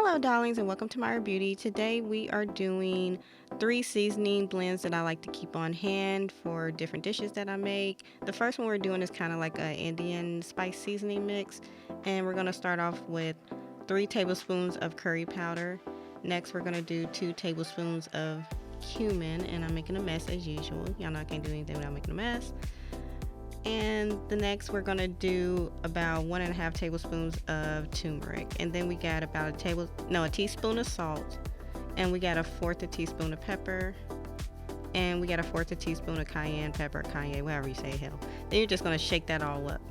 Hello darlings and welcome to Myra Beauty. Today we are doing 3 seasoning blends that I like to keep on hand for different dishes that I make. The first one we're doing is kind of like an Indian spice seasoning mix, and we're going to start off with 3 tablespoons of curry powder. Next we're going to do 2 tablespoons of cumin, and I'm making a mess as usual. Y'all know I can't do anything without making a mess. And the next we're gonna do about 1.5 tablespoons of turmeric, and then we got about a teaspoon of salt, and we got 1/4 teaspoon of pepper, and we got 1/4 teaspoon of cayenne pepper, cayenne, whatever you say, hell. Then you're just gonna shake that all up,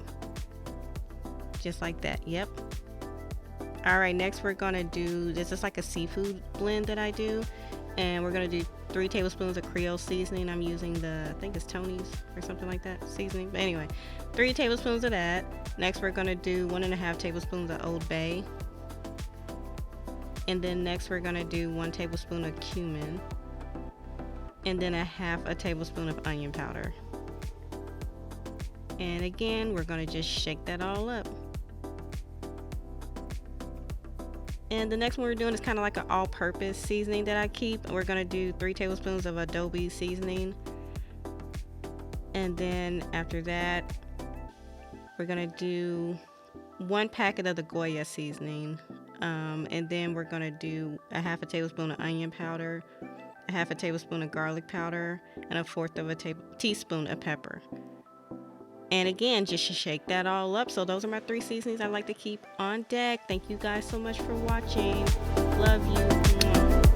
just like that. Yep. All right, next we're gonna do, this is like a seafood blend that I do, and we're gonna do 3 tablespoons of Creole seasoning. I'm using I think it's Tony's or something like that seasoning. But anyway, 3 tablespoons of that. Next, we're gonna do 1.5 tablespoons of Old Bay. And then next, we're gonna do 1 tablespoon of cumin. And then 1/2 tablespoon of onion powder. And again, we're gonna just shake that all up. And the next one we're doing is kind of like an all-purpose seasoning that I keep. We're going to do 3 tablespoons of adobe seasoning. And then after that, we're going to do 1 packet of the Goya seasoning. And then we're going to do 1/2 tablespoon of onion powder, 1/2 tablespoon of garlic powder, and 1/4 teaspoon of pepper. And again, just shake that all up. So those are my 3 seasonings I like to keep on deck. Thank you guys so much for watching. Love you. Mwah.